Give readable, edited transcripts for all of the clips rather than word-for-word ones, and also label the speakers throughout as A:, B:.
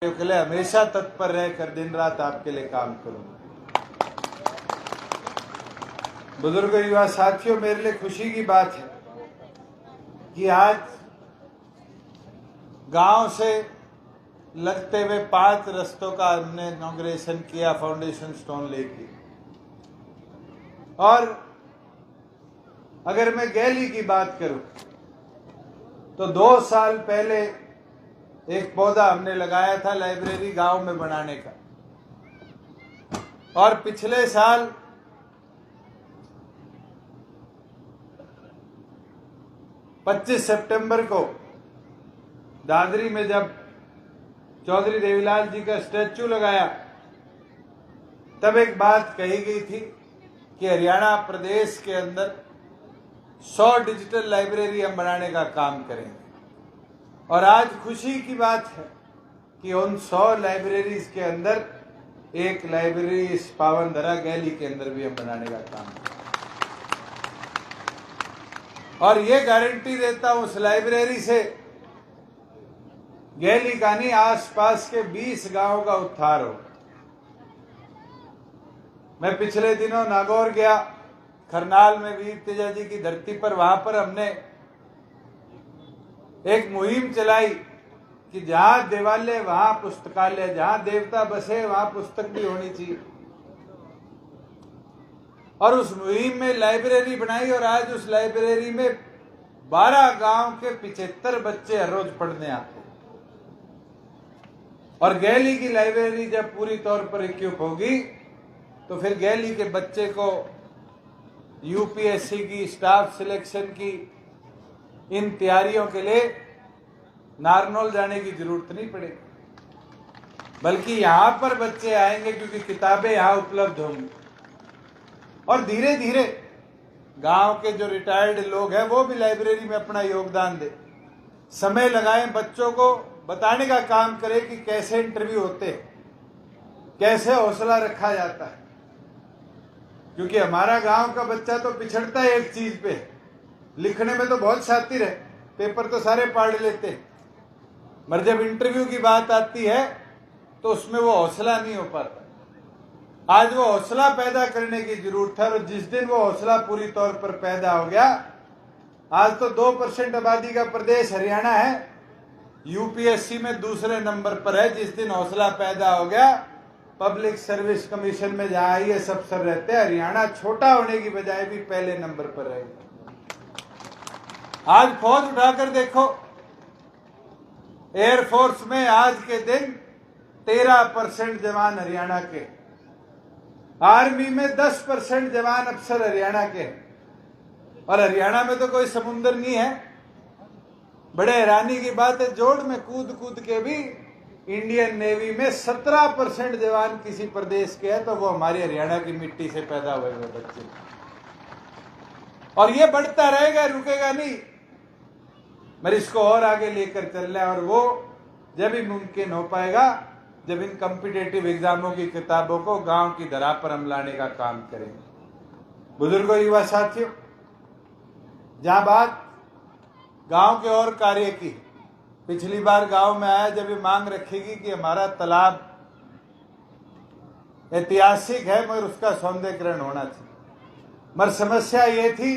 A: के लिए हमेशा तत्पर रहकर दिन रात आपके लिए काम करूंगा। बुजुर्ग युवा साथियों, मेरे लिए खुशी की बात है कि आज गांव से लगते हुए 5 रस्तों का हमने इनॉग्रेशन किया, फाउंडेशन स्टोन लेके। और अगर मैं गैली की बात करूं तो 2 साल पहले एक पौधा हमने लगाया था लाइब्रेरी गांव में बनाने का, और पिछले साल पच्चीस सितंबर को दादरी में जब चौधरी देवीलाल जी का स्टैचू लगाया तब एक बात कही गई थी कि हरियाणा प्रदेश के अंदर 100 डिजिटल लाइब्रेरी हम बनाने का काम करेंगे। और आज खुशी की बात है कि उन 100 लाइब्रेरीज के अंदर एक लाइब्रेरी इस पावनधरा गैली के अंदर भी हम बनाने का काम करें। और ये गारंटी देता हूं उस लाइब्रेरी से गैली का नहीं, आसपास के 20 गांवों का उद्धार हो। मैं पिछले दिनों नागौर गया, खरनाल में वीर तेजा जी की धरती पर, वहां पर हमने एक मुहिम चलाई कि जहां देवालय वहां पुस्तकालय, जहां देवता बसे वहां पुस्तक भी होनी चाहिए। और उस मुहिम में लाइब्रेरी बनाई और आज उस लाइब्रेरी में 12 गांव के 75 बच्चे हर रोज पढ़ने आते। और गैली की लाइब्रेरी जब पूरी तौर पर इक्विप होगी तो फिर गैली के बच्चे को यूपीएससी की, स्टाफ सिलेक्शन की इन तैयारियों के लिए नारनौल जाने की जरूरत नहीं पड़ेगी, बल्कि यहां पर बच्चे आएंगे क्योंकि किताबें यहां उपलब्ध होंगी। और धीरे धीरे गांव के जो रिटायर्ड लोग हैं वो भी लाइब्रेरी में अपना योगदान दे, समय लगाएं, बच्चों को बताने का काम करें कि कैसे इंटरव्यू होते हैं, कैसे हौसला रखा जाता है। क्योंकि हमारा गांव का बच्चा तो पिछड़ता है एक चीज पे, लिखने में तो बहुत शातिर है, पेपर तो सारे पढ़ लेते हैं, मगर जब इंटरव्यू की बात आती है तो उसमें वो हौसला नहीं हो पाता। आज वो हौसला पैदा करने की जरूरत है, और जिस दिन वो हौसला पूरी तौर पर पैदा हो गया, आज तो 2% आबादी का प्रदेश हरियाणा है, यूपीएससी में दूसरे नंबर पर है। जिस दिन हौसला पैदा हो गया, पब्लिक सर्विस कमीशन में जहां आईएएस अफसर रहते हैं, हरियाणा छोटा होने की बजाय भी पहले नंबर पर रहेगा। आज फौज उठाकर देखो, एयरफोर्स में आज के दिन 13% जवान हरियाणा के, आर्मी में 10% जवान अफसर हरियाणा के। और हरियाणा में तो कोई समुंदर नहीं है। बड़े हैरानी की बात है, जोड़ में कूद कूद के भी इंडियन नेवी में 17% जवान किसी प्रदेश के हैं, तो वो हमारी हरियाणा की मिट्टी से पैदा हुए हुए बच्चे। और ये बढ़ता रहेगा, रुकेगा नहीं, मगर इसको और आगे लेकर चलना है। और वो जब ही मुमकिन हो पाएगा जब इन कॉम्पिटिटिव एग्जामों की किताबों को गांव की धरा पर हम लाने का काम करेंगे। बुजुर्गों, युवा साथियों, जहां बात गांव के और कार्य की, पिछली बार गांव में आया जब ये मांग रखेगी कि हमारा तालाब ऐतिहासिक है मगर उसका सौंदर्यीकरण होना चाहिए। मगर समस्या ये थी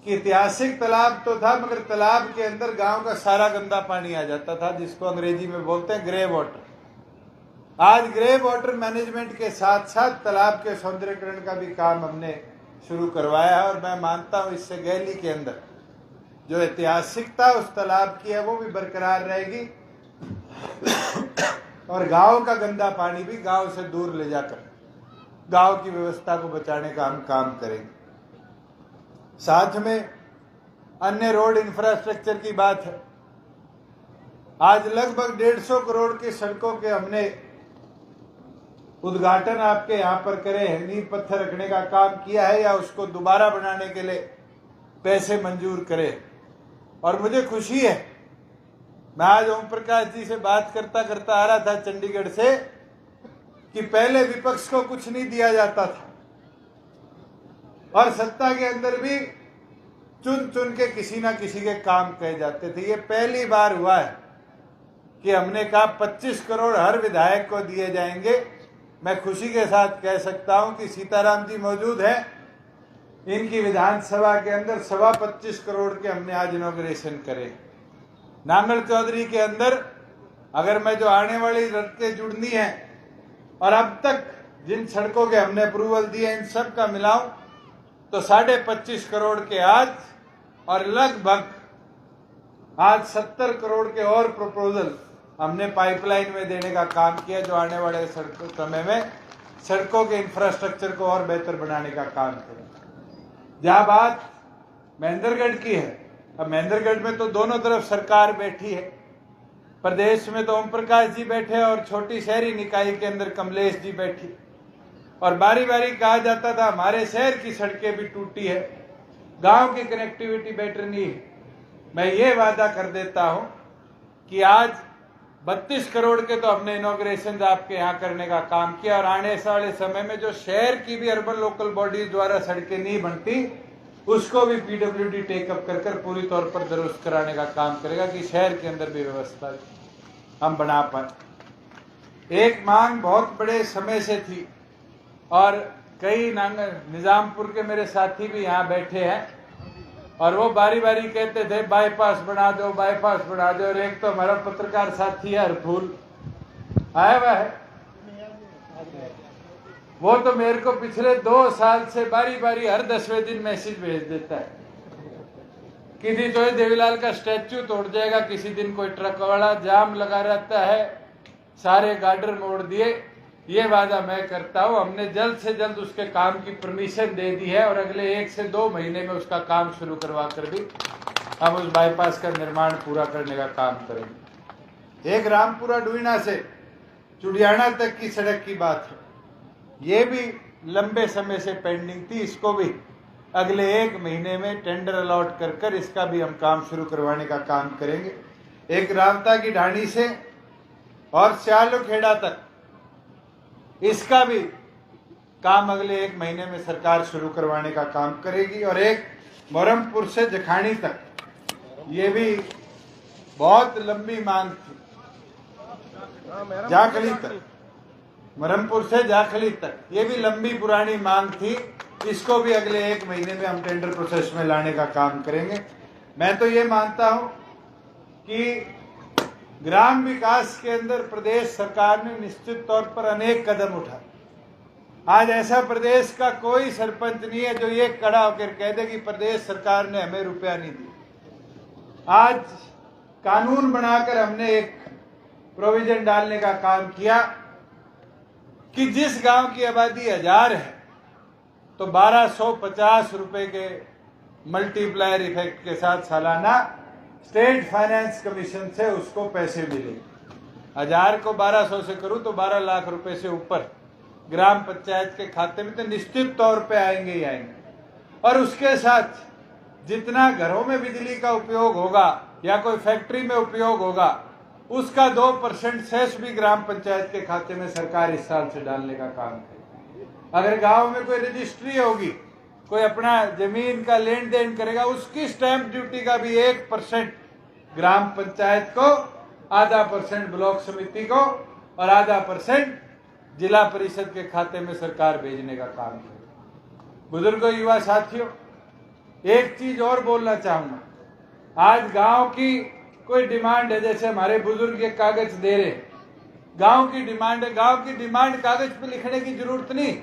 A: कि ऐतिहासिक तालाब तो था, मगर तालाब के अंदर गांव का सारा गंदा पानी आ जाता था, जिसको अंग्रेजी में बोलते हैं ग्रे वाटर। आज ग्रे वाटर मैनेजमेंट के साथ साथ तालाब के सौंदर्यीकरण का भी काम हमने शुरू करवाया है। और मैं मानता हूं इससे गैली के अंदर जो ऐतिहासिकता उस तालाब की है वो भी बरकरार रहेगी, और गांव का गंदा पानी भी गांव से दूर ले जाकर गांव की व्यवस्था को बचाने का हम काम करेंगे। साथ में अन्य रोड इंफ्रास्ट्रक्चर की बात है। आज लगभग 150 करोड़ की सड़कों के हमने उद्घाटन आपके यहां पर करे हैं, नींव पत्थर रखने का काम किया है, या उसको दोबारा बनाने के लिए पैसे मंजूर करे। और मुझे खुशी है, मैं आज ओम प्रकाश जी से बात करता करता आ रहा था चंडीगढ़ से, कि पहले विपक्ष को कुछ नहीं दिया जाता था और सत्ता के अंदर भी चुन चुन के किसी ना किसी के काम कहे जाते थे। ये पहली बार हुआ है कि हमने कहा 25 करोड़ हर विधायक को दिए जाएंगे। मैं खुशी के साथ कह सकता हूं कि सीताराम जी मौजूद हैं, इनकी विधानसभा के अंदर 25 करोड़ के हमने आज इनॉग्रेशन करे। नांगल चौधरी के अंदर अगर मैं जो आने वाली सड़कें जुड़नी है और अब तक जिन सड़कों के हमने अप्रूवल दिए इन सब का मिलाऊं तो 25.5 करोड़ के आज, और लगभग आज 70 करोड़ के और प्रपोजल हमने पाइपलाइन में देने का काम किया, जो आने वाले समय में सड़कों के इंफ्रास्ट्रक्चर को और बेहतर बनाने का काम करें। जहां बात महेंद्रगढ़ की है, अब महेंद्रगढ़ में तो दोनों तरफ सरकार बैठी है। प्रदेश में तो ओम प्रकाश जी बैठे और छोटी शहरी निकाय के अंदर कमलेश जी बैठी, और बारी बारी कहा जाता था हमारे शहर की सड़कें भी टूटी है, गांव की कनेक्टिविटी बेटर नहीं है। मैं ये वादा कर देता हूं कि आज 32 करोड़ के तो हमने इनॉग्रेशन आपके यहाँ करने का काम किया, और आने वाले समय में जो शहर की भी अर्बन लोकल बॉडीज द्वारा सड़कें नहीं बनती उसको भी पीडब्ल्यूडी टेकअप कर पूरी तौर पर दुरुस्त कराने का काम करेगा कि शहर के अंदर भी व्यवस्था हम बना पाए। एक मांग बहुत बड़े समय से थी, और कई निजामपुर के मेरे साथी भी यहाँ बैठे हैं, और वो बारी बारी कहते थे बाईपास बना दो, बाईपास बना दो। और एक तो हमारा पत्रकार साथी है हरफूल, आया हुआ है, वो तो मेरे को पिछले 2 साल से बारी बारी हर 10वें दिन मैसेज भेज देता है, किसी तो देवीलाल का स्टैच्यू तोड़ जाएगा, किसी दिन कोई ट्रक वाला जाम लगा रहता है, सारे गार्डर मोड़ दिए। ये वादा मैं करता हूं, हमने जल्द से जल्द उसके काम की परमिशन दे दी है, और अगले 1 से 2 महीने में उसका काम शुरू करवा कर भी हम उस बाईपास का निर्माण पूरा करने का काम करेंगे। एक रामपुरा डुईना से चुडियाना तक की सड़क की बात है, ये भी लंबे समय से पेंडिंग थी, इसको भी अगले 1 महीने में टेंडर अलॉट कर इसका भी हम काम शुरू करवाने का काम करेंगे। एक रावता की ढाणी से और स्यालोखेड़ा तक, इसका भी काम अगले 1 महीने में सरकार शुरू करवाने का काम करेगी। और एक मोरमपुर से जखानी तक, ये भी बहुत लंबी मांग थी, जाखली तक, मोरमपुर से जाखली तक, ये भी लंबी पुरानी मांग थी, इसको भी अगले 1 महीने में हम टेंडर प्रोसेस में लाने का काम करेंगे। मैं तो ये मानता हूं कि ग्राम विकास के अंदर प्रदेश सरकार ने निश्चित तौर पर अनेक कदम उठाए। आज ऐसा प्रदेश का कोई सरपंच नहीं है जो ये खड़ा होकर कह दे कि प्रदेश सरकार ने हमें रुपया नहीं दिया। आज कानून बनाकर हमने एक प्रोविजन डालने का काम किया कि जिस गांव की आबादी 1000 है तो 1250 रुपए के मल्टीप्लायर इफेक्ट के साथ सालाना स्टेट फाइनेंस कमीशन से उसको पैसे मिले। 1000 को 1200 से करूं तो 12 लाख रुपए से ऊपर ग्राम पंचायत के खाते में तो निश्चित तौर पे आएंगे ही आएंगे। और उसके साथ जितना घरों में बिजली का उपयोग होगा या कोई फैक्ट्री में उपयोग होगा, उसका 2% सेस भी ग्राम पंचायत के खाते में सरकार इस साल से डालने का काम करेगी। अगर गांव में कोई रजिस्ट्री होगी, कोई अपना जमीन का लेन देन करेगा, उसकी स्टैंप ड्यूटी का भी 1% ग्राम पंचायत को, आधा % ब्लॉक समिति को और आधा % जिला परिषद के खाते में सरकार भेजने का काम करेगी। बुजुर्गों, युवा साथियों, एक चीज और बोलना चाहूंगा। आज गांव की कोई डिमांड है, जैसे हमारे बुजुर्ग एक कागज दे रहे, गांव की डिमांड है, गांव की डिमांड कागज पे लिखने की जरूरत नहीं।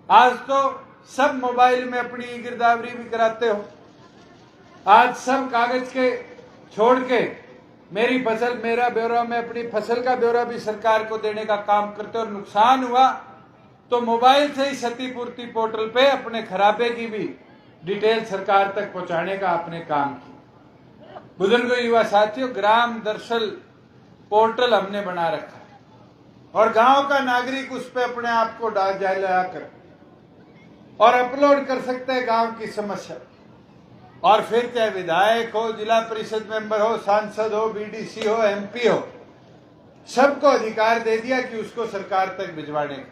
A: आज तो सब मोबाइल में अपनी गिरदावरी भी कराते हो। आज सब कागज के छोड़ के मेरी फसल मेरा ब्यौरा में अपनी फसल का ब्यौरा भी सरकार को देने का काम करते हो। और नुकसान हुआ तो मोबाइल से ही क्षतिपूर्ति पोर्टल पे अपने खराबे की भी डिटेल सरकार तक पहुंचाने का आपने काम किया। बुजुर्गों, युवा साथियों, ग्राम दर्शन पोर्टल हमने बना रखा है और गांव का नागरिक उस पर अपने आप को डाल कर और अपलोड कर सकता है गांव की समस्या। और फिर चाहे विधायक हो, जिला परिषद मेंबर हो, सांसद हो, बीडीसी हो, एमपी हो, सबको अधिकार दे दिया कि उसको सरकार तक भिजवाने का।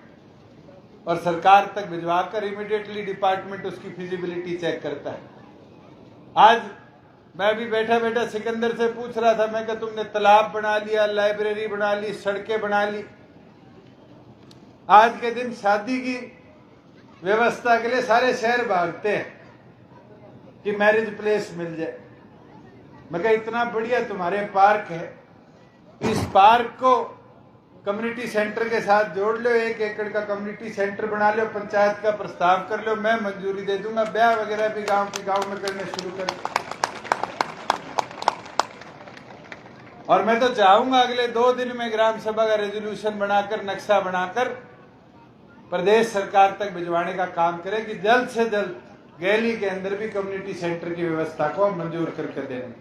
A: और सरकार तक भिजवाकर इमीडिएटली डिपार्टमेंट उसकी फिजिबिलिटी चेक करता है। आज मैं भी बैठा बैठा सिकंदर से पूछ रहा था, मैं कि तुमने तालाब बना लिया, लाइब्रेरी बना ली, सड़कें बना ली, आज के दिन शादी की व्यवस्था के लिए सारे शहर भागते हैं कि मैरिज प्लेस मिल जाए। मैं कहा इतना बढ़िया तुम्हारे पार्क है, इस पार्क को कम्युनिटी सेंटर के साथ जोड़ लो, 1 एकड़ का कम्युनिटी सेंटर बना लो, पंचायत का प्रस्ताव कर लो, मैं मंजूरी दे दूंगा, ब्याह वगैरह भी गांव में करने शुरू कर। और मैं तो चाहूंगा अगले 2 दिन में ग्राम सभा का रेजोल्यूशन बनाकर, नक्शा बनाकर प्रदेश सरकार तक भिजवाने का काम करें कि जल्द से जल्द गैली के अंदर भी कम्युनिटी सेंटर की व्यवस्था को मंजूर करके दें।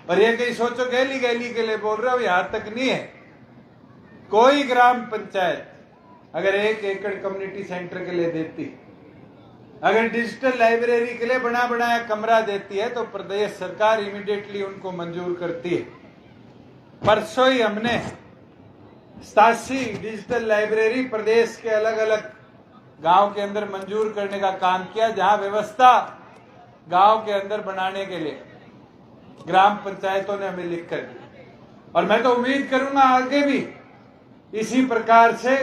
A: और ये कहीं सोचो गैली के लिए बोल रहा हूं, यहां तक नहीं है, कोई ग्राम पंचायत अगर 1 एकड़ कम्युनिटी सेंटर के लिए देती, अगर डिजिटल लाइब्रेरी के लिए बना बनाया कमरा देती है, तो प्रदेश सरकार इमीडिएटली उनको मंजूर करती है। परसों ही हमने 87 डिजिटल लाइब्रेरी प्रदेश के अलग अलग गांव के अंदर मंजूर करने का काम किया, जहां व्यवस्था गांव के अंदर बनाने के लिए ग्राम पंचायतों ने हमें लिख कर दी। और मैं तो उम्मीद करूंगा आगे भी इसी प्रकार से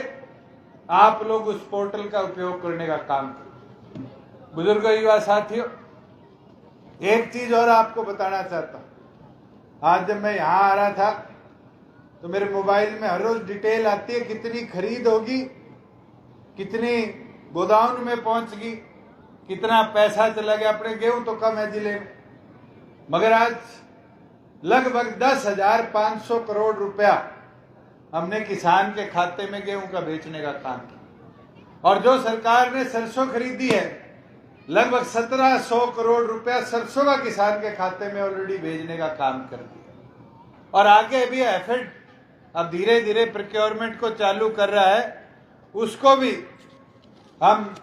A: आप लोग उस पोर्टल का उपयोग करने का काम करें। बुजुर्गों, युवा साथियों, एक चीज और आपको बताना चाहता हूं। आज जब मैं यहां आ रहा था तो मेरे मोबाइल में हर रोज डिटेल आती है, कितनी खरीद होगी, कितनी गोदाम में पहुंच गई, कितना पैसा चला गया। अपने गेहूं तो कम है जिले में, मगर आज लगभग 10,500 करोड़ रुपया हमने किसान के खाते में गेहूं का बेचने का काम किया। और जो सरकार ने सरसों खरीदी है, लगभग 1700 करोड़ रुपया सरसों का किसान के खाते में ऑलरेडी भेजने का काम कर दिया। और आगे भी एफर्ट अब धीरे धीरे प्रोक्योरमेंट को चालू कर रहा है, उसको भी हम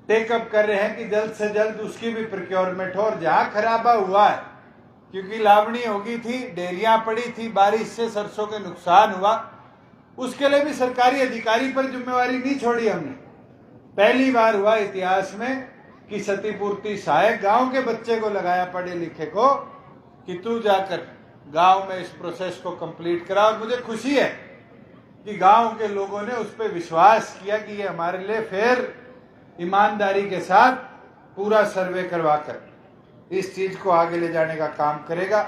A: टेकअप कर रहे हैं कि जल्द से जल्द उसकी भी प्रोक्योरमेंट हो। और जहां खराबा हुआ है, क्योंकि लावणी हो गई थी, डेरियां पड़ी थी, बारिश से सरसों के नुकसान हुआ, उसके लिए भी सरकारी अधिकारी पर जिम्मेवारी नहीं छोड़ी हमने। पहली बार हुआ इतिहास में कि क्षतिपूर्ति सहायक गांव के बच्चे को लगाया, पढ़े लिखे को, कि तू जाकर गांव में इस प्रोसेस को कंप्लीट करा। और मुझे खुशी है कि गांव के लोगों ने उस पर विश्वास किया कि ये हमारे लिए फिर ईमानदारी के साथ पूरा सर्वे करवाकर इस चीज को आगे ले जाने का काम करेगा।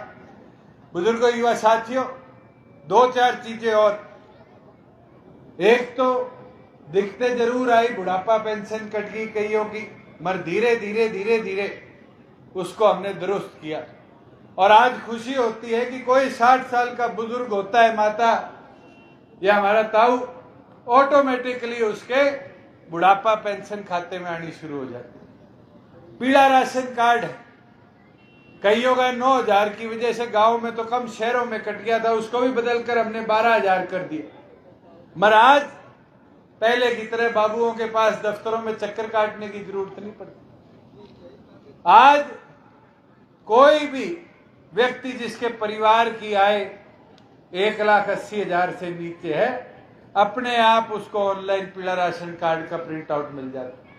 A: बुजुर्गों, युवा साथियों, 2-4 चीजें और। एक तो दिक्कतें जरूर आई, बुढ़ापा पेंशन कट गई कईयों की, मगर धीरे धीरे उसको हमने दुरुस्त किया। और आज खुशी होती है कि कोई 60 साल का बुजुर्ग होता है, माता या हमारा ताऊ, ऑटोमेटिकली उसके बुढ़ापा पेंशन खाते में आनी शुरू हो जाती है। पीला राशन कार्ड है, कईयों का 9,000 की वजह से गांव में तो कम, शहरों में कट गया था, उसको भी बदलकर हमने 12,000 कर दिया। मगर आज पहले की तरह बाबुओं के पास दफ्तरों में चक्कर काटने की जरूरत नहीं पड़ती। आज कोई भी व्यक्ति जिसके परिवार की आय 1,80,000 से नीचे है, अपने आप उसको ऑनलाइन पीला राशन कार्ड का प्रिंट आउट मिल जाता है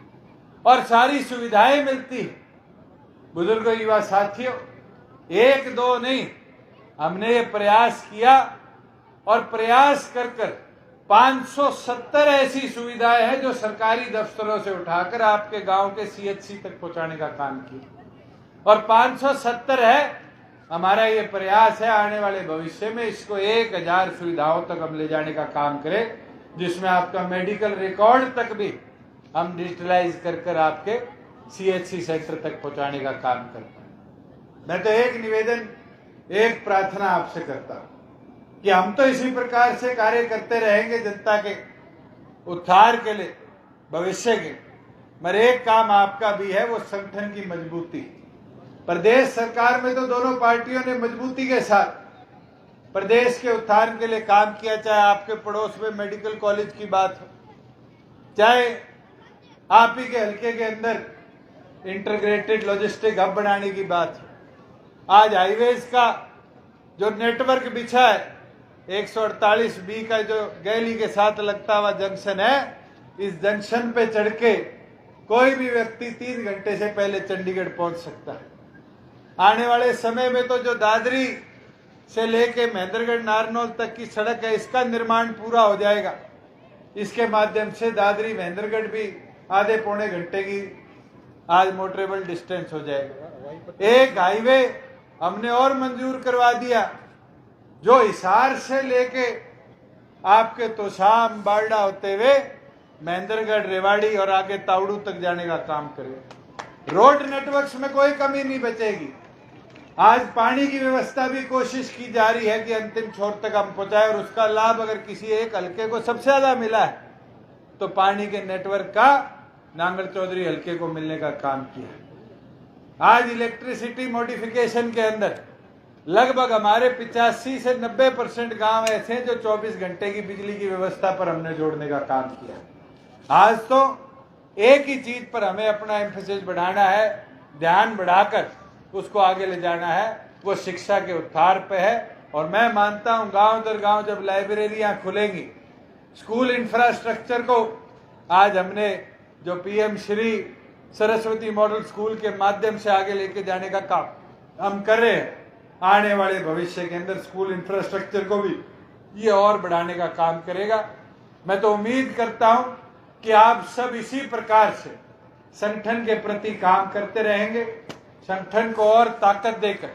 A: और सारी सुविधाएं मिलती। बुजुर्गों, युवा साथियों, 1-2 नहीं, हमने ये प्रयास किया और प्रयास कर 570 ऐसी सुविधाएं हैं जो सरकारी दफ्तरों से उठाकर आपके गांव के CHC तक पहुंचाने का काम किया। और 570 है, हमारा ये प्रयास है आने वाले भविष्य में इसको 1,000 सुविधाओं तक हम ले जाने का काम करें, जिसमें आपका मेडिकल रिकॉर्ड तक भी हम डिजिटलाइज कर आपके CHC सेंटर तक पहुंचाने का काम करते हैं। मैं तो एक निवेदन, एक प्रार्थना आपसे करता हूं कि हम तो इसी प्रकार से कार्य करते रहेंगे जनता के उत्थान के लिए, भविष्य के, मगर एक काम आपका भी है, वो संगठन की मजबूती। प्रदेश सरकार में तो दोनों पार्टियों ने मजबूती के साथ प्रदेश के उत्थान के लिए काम किया, चाहे आपके पड़ोस में मेडिकल कॉलेज की बात हो, चाहे आप ही के हल्के के अंदर इंटीग्रेटेड लॉजिस्टिक हब बनाने की बात हो। आज हाईवेज का जो नेटवर्क बिछा है, 148B का जो गैली के साथ लगता हुआ जंक्शन है, इस जंक्शन पे चढ़ के कोई भी व्यक्ति 3 घंटे से पहले चंडीगढ़ पहुंच सकता है। आने वाले समय में तो जो दादरी से लेके महेंद्रगढ़ नारनौल तक की सड़क है, इसका निर्माण पूरा हो जाएगा। इसके माध्यम से दादरी महेंद्रगढ़ भी आधे पौने घंटे की आज मोटरेबल डिस्टेंस हो जाएगा। एक हाईवे हमने और मंजूर करवा दिया जो हिसार से लेके आपके तोशाम बारडा होते हुए महेंद्रगढ़, रेवाड़ी और आगे तावड़ू तक जाने का काम करेगा। रोड नेटवर्क्स में कोई कमी नहीं बचेगी। आज पानी की व्यवस्था भी कोशिश की जा रही है कि अंतिम छोर तक हम पहुंचाए, और उसका लाभ अगर किसी एक हल्के को सबसे ज्यादा मिला है तो पानी के नेटवर्क का नांगल चौधरी हल्के को मिलने का काम किया। आज इलेक्ट्रिसिटी मॉडिफिकेशन के अंदर लगभग हमारे 85 से 90% गांव ऐसे हैं जो 24 घंटे की बिजली की व्यवस्था पर हमने जोड़ने का काम किया। आज तो एक ही चीज पर हमें अपना एम्फेसिस बढ़ाना है, ध्यान बढ़ाकर उसको आगे ले जाना है, वो शिक्षा के उत्थान पे है। और मैं मानता हूं गांव दर गांव जब लाइब्रेरियां खुलेंगी, स्कूल इंफ्रास्ट्रक्चर को आज हमने जो PM Shri Saraswati model school के माध्यम से आगे लेके जाने का काम हम कर रहे हैं। आने वाले भविष्य के अंदर स्कूल इंफ्रास्ट्रक्चर को भी ये और बढ़ाने का काम करेगा। मैं तो उम्मीद करता हूं कि आप सब इसी प्रकार से संगठन के प्रति काम करते रहेंगे, संगठन को और ताकत देकर